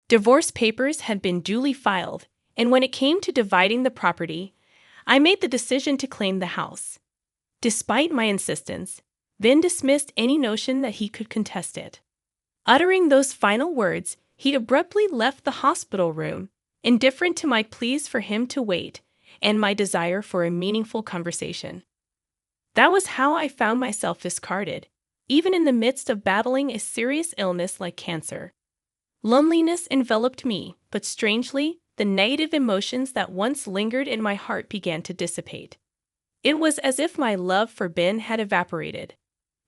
Divorce papers had been duly filed, and when it came to dividing the property, I made the decision to claim the house. Despite my insistence, Ben dismissed any notion that he could contest it. Uttering those final words, he abruptly left the hospital room, indifferent to my pleas for him to wait and my desire for a meaningful conversation. That was how I found myself discarded, even in the midst of battling a serious illness like cancer. Loneliness enveloped me, but strangely, the negative emotions that once lingered in my heart began to dissipate. It was as if my love for Ben had evaporated.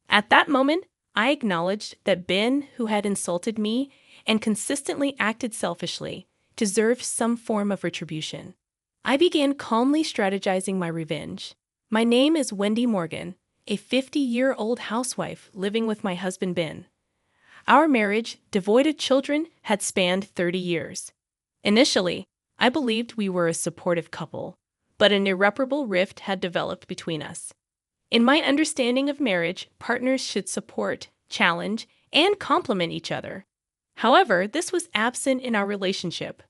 At that moment, I acknowledged that Ben, who had insulted me and consistently acted selfishly, deserved some form of retribution. I began calmly strategizing my revenge. My name is Wendy Morgan, a 50-year-old housewife living with my husband Ben. Our marriage, devoid of children, had spanned 30 years. Initially, I believed we were a supportive couple, but an irreparable rift had developed between us. In my understanding of marriage, partners should support, challenge, and complement each other. However, this was absent in our relationship.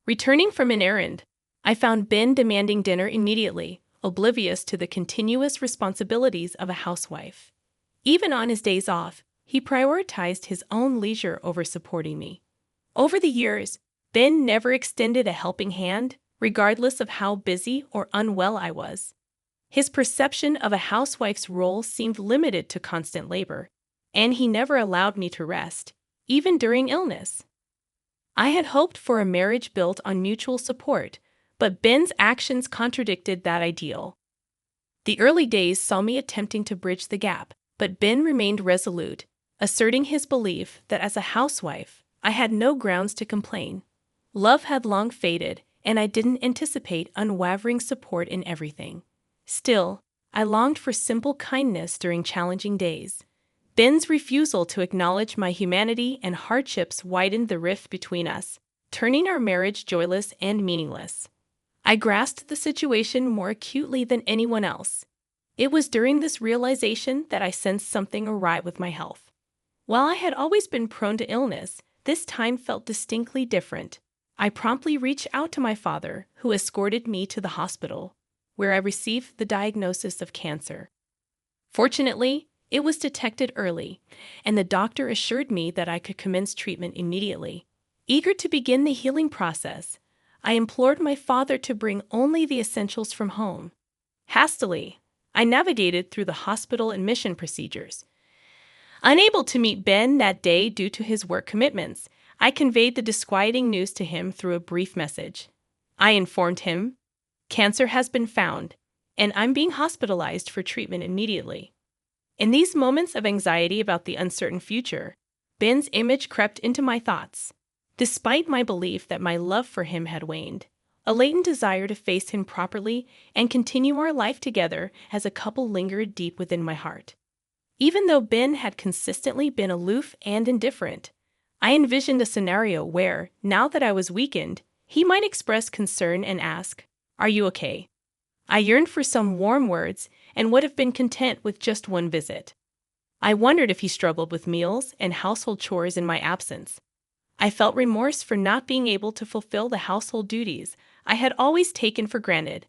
Returning from an errand, I found Ben demanding dinner immediately, oblivious to the continuous responsibilities of a housewife. Even on his days off, he prioritized his own leisure over supporting me. Over the years, Ben never extended a helping hand, regardless of how busy or unwell I was. His perception of a housewife's role seemed limited to constant labor, and he never allowed me to rest, even during illness. I had hoped for a marriage built on mutual support, but Ben's actions contradicted that ideal. The early days saw me attempting to bridge the gap, but Ben remained resolute, asserting his belief that as a housewife, I had no grounds to complain. Love had long faded, and I didn't anticipate unwavering support in everything. Still, I longed for simple kindness during challenging days. Ben's refusal to acknowledge my humanity and hardships widened the rift between us, turning our marriage joyless and meaningless. I grasped the situation more acutely than anyone else. It was during this realization that I sensed something awry with my health. While I had always been prone to illness, this time felt distinctly different. I promptly reached out to my father, who escorted me to the hospital, where I received the diagnosis of cancer. Fortunately, it was detected early, and the doctor assured me that I could commence treatment immediately. Eager to begin the healing process, I implored my father to bring only the essentials from home. Hastily, I navigated through the hospital admission procedures. Unable to meet Ben that day due to his work commitments, I conveyed the disquieting news to him through a brief message. I informed him, "Cancer has been found, and I'm being hospitalized for treatment immediately." In these moments of anxiety about the uncertain future, Ben's image crept into my thoughts. Despite my belief that my love for him had waned, a latent desire to face him properly and continue our life together as a couple lingered deep within my heart. Even though Ben had consistently been aloof and indifferent, I envisioned a scenario where, now that I was weakened, he might express concern and ask, "Are you okay?" I yearned for some warm words and would have been content with just one visit. I wondered if he struggled with meals and household chores in my absence. I felt remorse for not being able to fulfill the household duties I had always taken for granted.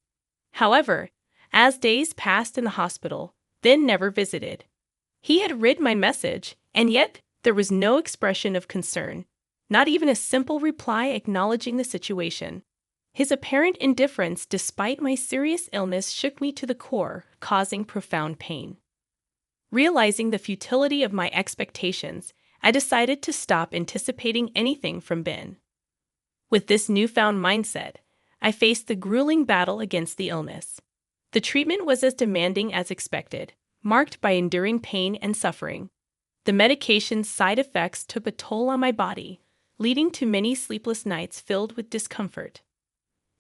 However, as days passed in the hospital, Ben never visited. He had read my message, and yet there was no expression of concern, not even a simple reply acknowledging the situation. His apparent indifference despite my serious illness shook me to the core, causing profound pain. Realizing the futility of my expectations, I decided to stop anticipating anything from Ben. With this newfound mindset, I faced the grueling battle against the illness. The treatment was as demanding as expected, marked by enduring pain and suffering. The medication's side effects took a toll on my body, leading to many sleepless nights filled with discomfort.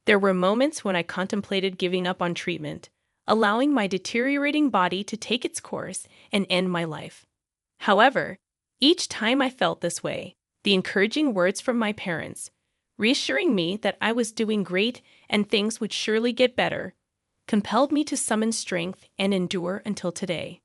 There were moments when I contemplated giving up on treatment, allowing my deteriorating body to take its course and end my life. However, each time I felt this way, the encouraging words from my parents, reassuring me that I was doing great and things would surely get better, compelled me to summon strength and endure until today.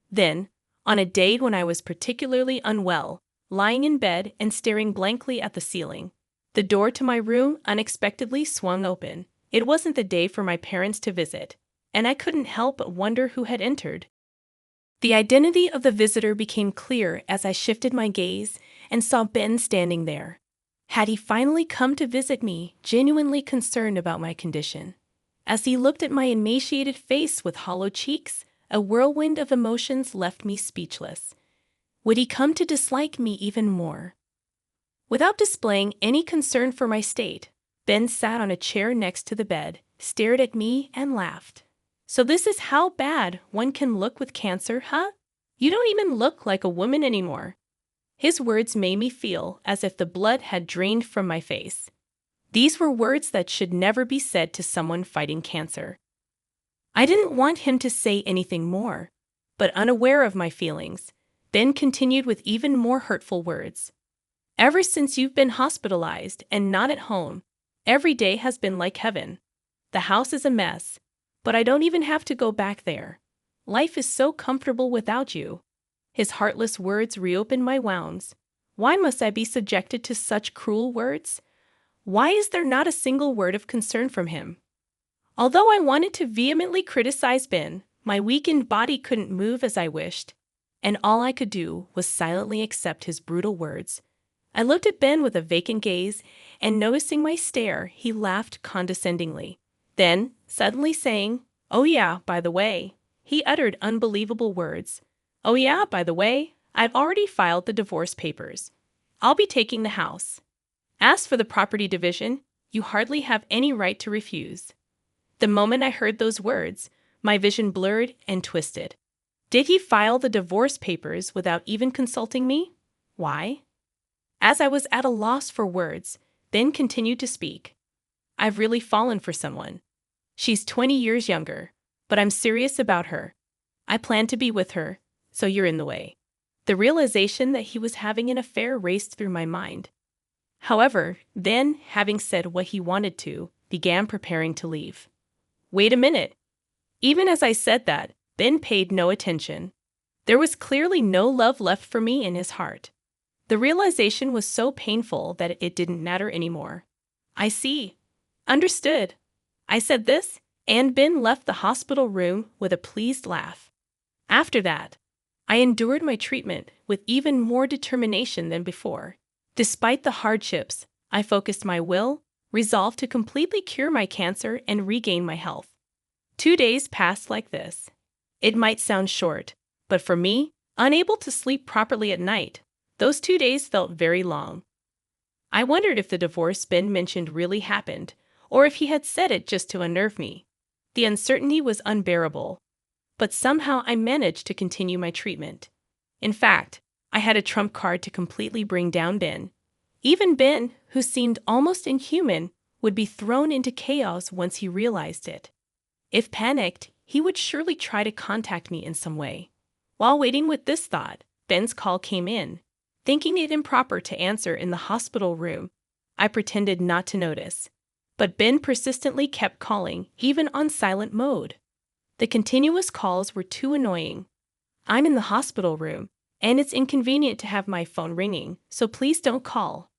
Then, on a day when I was particularly unwell, lying in bed and staring blankly at the ceiling. The door to my room unexpectedly swung open. It wasn't the day for my parents to visit, and I couldn't help but wonder who had entered. The identity of the visitor became clear as I shifted my gaze and saw Ben standing there. Had he finally come to visit me, genuinely concerned about my condition? As he looked at my emaciated face with hollow cheeks, a whirlwind of emotions left me speechless. Would he come to dislike me even more? Without displaying any concern for my state, Ben sat on a chair next to the bed, stared at me, and laughed. So this is how bad one can look with cancer, huh? You don't even look like a woman anymore. His words made me feel as if the blood had drained from my face. These were words that should never be said to someone fighting cancer. I didn't want him to say anything more, but unaware of my feelings, Ben continued with even more hurtful words. Ever since you've been hospitalized and not at home, every day has been like heaven. The house is a mess, but I don't even have to go back there. Life is so comfortable without you. His heartless words reopened my wounds. Why must I be subjected to such cruel words? Why is there not a single word of concern from him? Although I wanted to vehemently criticize Ben, my weakened body couldn't move as I wished, and all I could do was silently accept his brutal words. I looked at Ben with a vacant gaze, and noticing my stare, he laughed condescendingly. Then, suddenly saying, "Oh yeah, by the way," he uttered unbelievable words. "Oh yeah, by the way, I've already filed the divorce papers. I'll be taking the house. As for the property division, you hardly have any right to refuse." The moment I heard those words, my vision blurred and twisted. Did he file the divorce papers without even consulting me? Why? As I was at a loss for words, Ben continued to speak. "I've really fallen for someone. She's 20 years younger, but I'm serious about her. I plan to be with her, so you're in the way." The realization that he was having an affair raced through my mind. However, then, having said what he wanted to, began preparing to leave. Wait a minute. Even as I said that, Ben paid no attention. There was clearly no love left for me in his heart. The realization was so painful that it didn't matter anymore. "I see. Understood." I said this, and Ben left the hospital room with a pleased laugh. After that, I endured my treatment with even more determination than before. Despite the hardships, I focused my will, resolved to completely cure my cancer and regain my health. 2 days passed like this. It might sound short, but for me, unable to sleep properly at night, those 2 days felt very long. I wondered if the divorce Ben mentioned really happened, or if he had said it just to unnerve me. The uncertainty was unbearable, but somehow I managed to continue my treatment. In fact, I had a trump card to completely bring down Ben. Even Ben, who seemed almost inhuman, would be thrown into chaos once he realized it. If panicked, he would surely try to contact me in some way. While waiting with this thought, Ben's call came in. Thinking it improper to answer in the hospital room, I pretended not to notice. But Ben persistently kept calling, even on silent mode. The continuous calls were too annoying. "I'm in the hospital room, and it's inconvenient to have my phone ringing, so please don't call."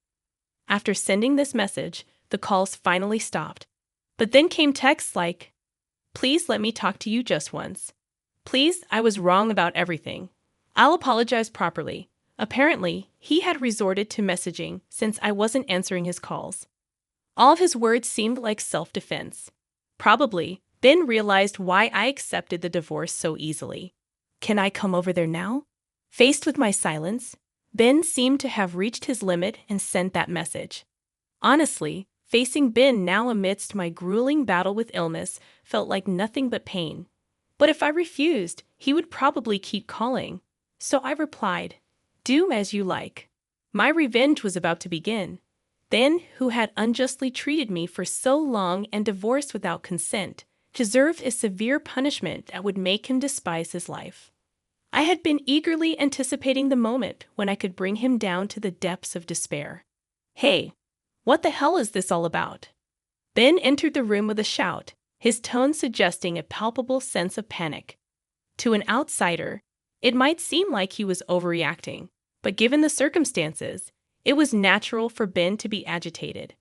After sending this message, the calls finally stopped. But then came texts like, "Please let me talk to you just once. Please, I was wrong about everything. I'll apologize properly." Apparently, he had resorted to messaging since I wasn't answering his calls. All of his words seemed like self-defense. Probably, Ben realized why I accepted the divorce so easily. "Can I come over there now?" Faced with my silence, Ben seemed to have reached his limit and sent that message. Honestly, facing Ben now amidst my grueling battle with illness felt like nothing but pain. But if I refused, he would probably keep calling. So I replied, "Do as you like." My revenge was about to begin. Ben, who had unjustly treated me for so long and divorced without consent, deserved a severe punishment that would make him despise his life. I had been eagerly anticipating the moment when I could bring him down to the depths of despair. "Hey, what the hell is this all about?" Ben entered the room with a shout, his tone suggesting a palpable sense of panic. To an outsider, it might seem like he was overreacting, But given the circumstances, it was natural for Ben to be agitated.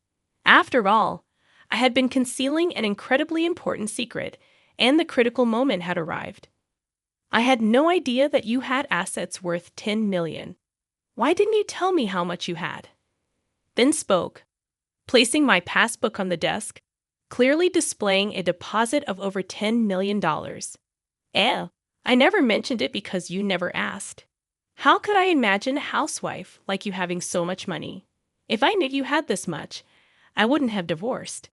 After all, I had been concealing an incredibly important secret, and the critical moment had arrived. I had no idea that you had assets worth $10 million. Why didn't you tell me how much you had? Ben spoke, placing my passbook on the desk, clearly displaying a deposit of over $10 million. I never mentioned it because you never asked. How could I imagine a housewife like you having so much money? If I knew you had this much, I wouldn't have divorced.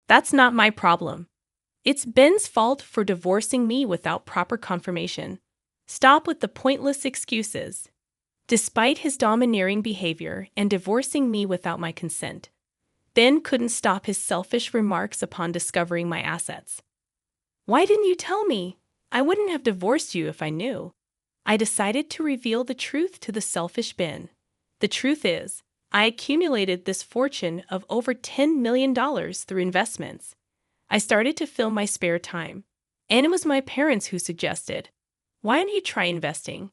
That's not my problem. It's Ben's fault for divorcing me without proper confirmation. Stop with the pointless excuses. Despite his domineering behavior and divorcing me without my consent, Ben couldn't stop his selfish remarks upon discovering my assets. Why didn't you tell me? I wouldn't have divorced you if I knew. I decided to reveal the truth to the selfish Ben. The truth is, I accumulated this fortune of over $10 million through investments. I started to fill my spare time, and it was my parents who suggested, "Why don't you try investing?"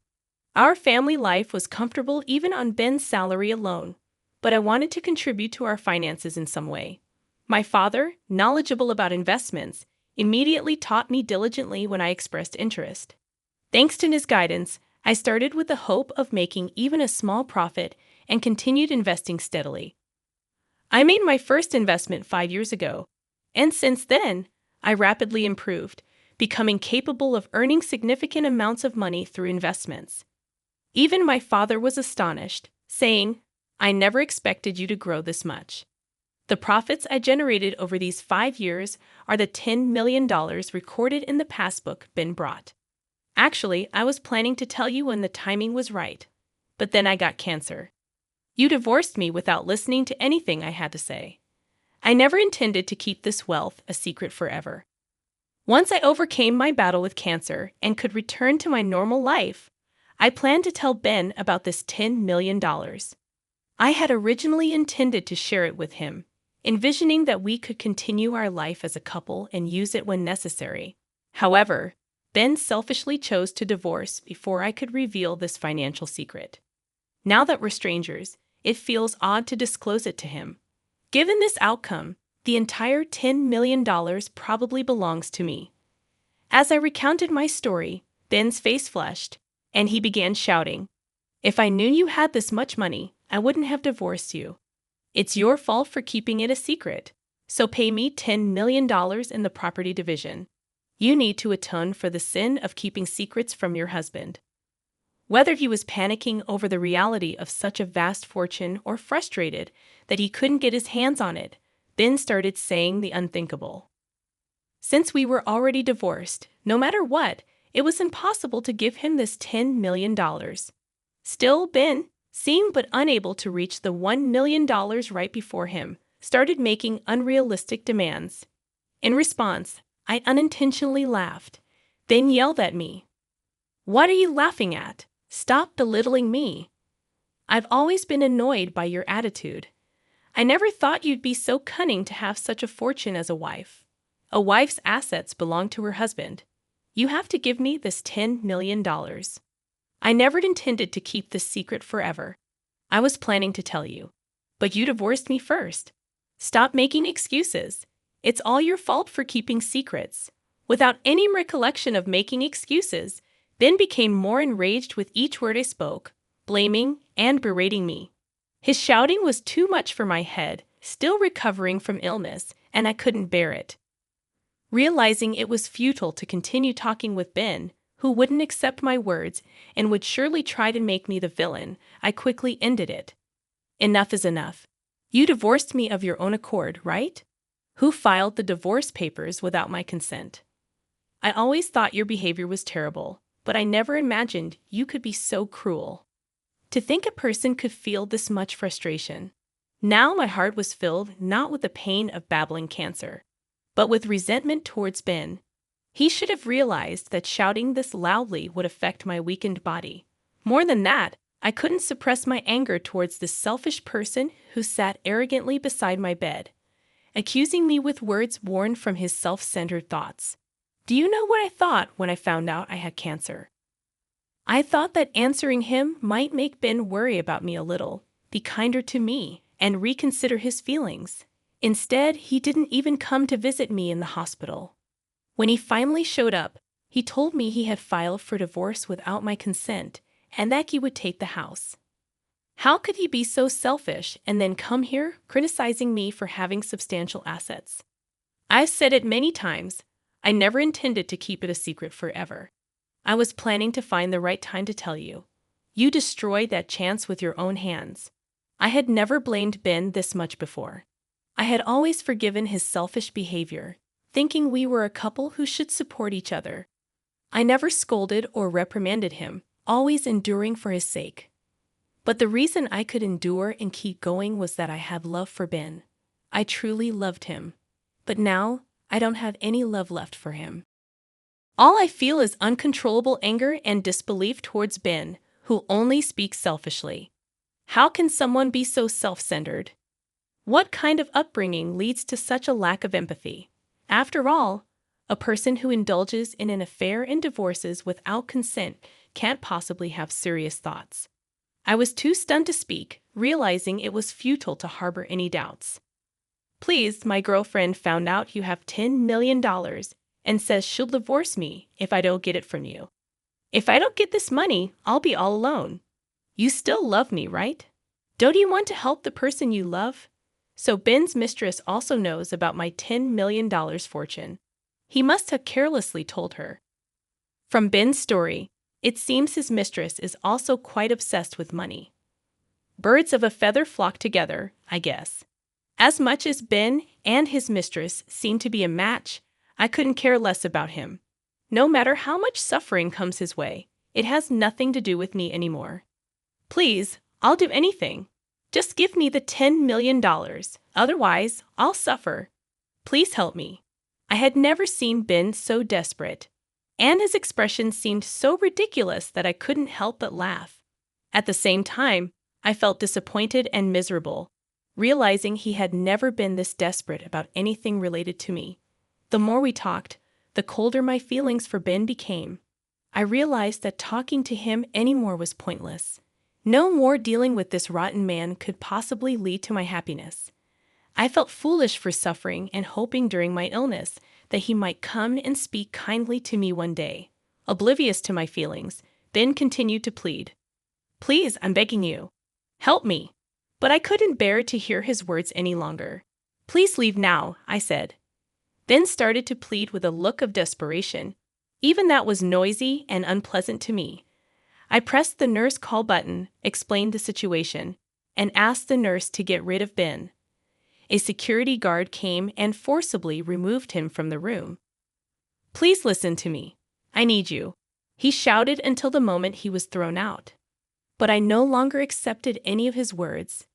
Our family life was comfortable even on Ben's salary alone, but I wanted to contribute to our finances in some way. My father, knowledgeable about investments, immediately taught me diligently when I expressed interest. Thanks to his guidance, I started with the hope of making even a small profit and continued investing steadily. I made my first investment 5 years ago, and since then, I rapidly improved, becoming capable of earning significant amounts of money through investments. Even my father was astonished, saying, "I never expected you to grow this much." The profits I generated over these 5 years are the $10 million recorded in the passbook Ben brought. Actually, I was planning to tell you when the timing was right, but then I got cancer. You divorced me without listening to anything I had to say. I never intended to keep this wealth a secret forever. Once I overcame my battle with cancer and could return to my normal life, I planned to tell Ben about this $10 million. I had originally intended to share it with him, envisioning that we could continue our life as a couple and use it when necessary. However, Ben selfishly chose to divorce before I could reveal this financial secret. Now that we're strangers, it feels odd to disclose it to him. Given this outcome, the entire $10 million probably belongs to me. As I recounted my story, Ben's face flushed, and he began shouting, "If I knew you had this much money, I wouldn't have divorced you. It's your fault for keeping it a secret, so pay me $10 million in the property division. You need to atone for the sin of keeping secrets from your husband." Whether he was panicking over the reality of such a vast fortune or frustrated that he couldn't get his hands on it, Ben started saying the unthinkable. Since we were already divorced, no matter what, it was impossible to give him this $10 million. Still, Ben, seeing but unable to reach the $1 million right before him, started making unrealistic demands. In response, I unintentionally laughed, then yelled at me. "What are you laughing at? Stop belittling me. I've always been annoyed by your attitude. I never thought you'd be so cunning to have such a fortune as a wife. A wife's assets belong to her husband. You have to give me this $10 million. I never intended to keep this secret forever. I was planning to tell you. But you divorced me first. Stop making excuses. It's all your fault for keeping secrets." Without any recollection of making excuses, Ben became more enraged with each word I spoke, blaming and berating me. His shouting was too much for my head, still recovering from illness, and I couldn't bear it. Realizing it was futile to continue talking with Ben, who wouldn't accept my words and would surely try to make me the villain, I quickly ended it. "Enough is enough. You divorced me of your own accord, right? Who filed the divorce papers without my consent? I always thought your behavior was terrible, but I never imagined you could be so cruel. To think a person could feel this much frustration." Now my heart was filled not with the pain of battling cancer, but with resentment towards Ben. He should have realized that shouting this loudly would affect my weakened body. More than that, I couldn't suppress my anger towards this selfish person who sat arrogantly beside my bed, accusing me with words born from his self-centered thoughts. Do you know what I thought when I found out I had cancer? I thought that answering him might make Ben worry about me a little, be kinder to me, and reconsider his feelings. Instead, he didn't even come to visit me in the hospital. When he finally showed up, he told me he had filed for divorce without my consent and that he would take the house. How could he be so selfish and then come here criticizing me for having substantial assets? I've said it many times, I never intended to keep it a secret forever. I was planning to find the right time to tell you. You destroyed that chance with your own hands. I had never blamed Ben this much before. I had always forgiven his selfish behavior, thinking we were a couple who should support each other. I never scolded or reprimanded him, always enduring for his sake. But the reason I could endure and keep going was that I had love for Ben. I truly loved him. But now, I don't have any love left for him. All I feel is uncontrollable anger and disbelief towards Ben, who only speaks selfishly. How can someone be so self-centered? What kind of upbringing leads to such a lack of empathy? After all, a person who indulges in an affair and divorces without consent can't possibly have serious thoughts. I was too stunned to speak, realizing it was futile to harbor any doubts. Please, my girlfriend found out you have $10 million and says she'll divorce me if I don't get it from you. If I don't get this money, I'll be all alone. You still love me, right? Don't you want to help the person you love? So Ben's mistress also knows about my $10 million fortune. He must have carelessly told her. From Ben's story, it seems his mistress is also quite obsessed with money. Birds of a feather flock together, I guess. As much as Ben and his mistress seem to be a match, I couldn't care less about him. No matter how much suffering comes his way, it has nothing to do with me anymore. Please, I'll do anything. Just give me the $10 million, otherwise I'll suffer. Please help me. I had never seen Ben so desperate, and his expression seemed so ridiculous that I couldn't help but laugh. At the same time, I felt disappointed and miserable, realizing he had never been this desperate about anything related to me. The more we talked, the colder my feelings for Ben became. I realized that talking to him anymore was pointless. No more dealing with this rotten man could possibly lead to my happiness. I felt foolish for suffering and hoping during my illness that he might come and speak kindly to me one day. Oblivious to my feelings, Ben continued to plead. Please, I'm begging you. Help me. But I couldn't bear to hear his words any longer. Please leave now, I said. Ben started to plead with a look of desperation. Even that was noisy and unpleasant to me. I pressed the nurse call button, explained the situation, and asked the nurse to get rid of Ben. A security guard came and forcibly removed him from the room. Please listen to me. I need you, he shouted until the moment he was thrown out. But I no longer accepted any of his words.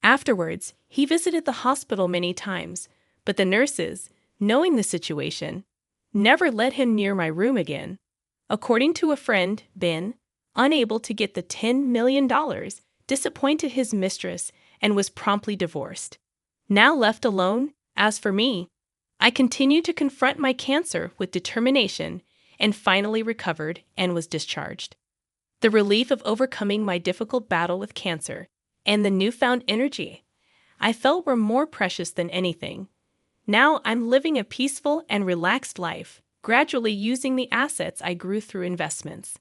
Afterwards, he visited the hospital many times, but the nurses, knowing the situation, never let him near my room again. According to a friend, Ben, unable to get the $10 million, disappointed his mistress and was promptly divorced. Now left alone, as for me, I continued to confront my cancer with determination and finally recovered and was discharged. The relief of overcoming my difficult battle with cancer and the newfound energy I felt were more precious than anything. Now I'm living a peaceful and relaxed life, gradually using the assets I grew through investments.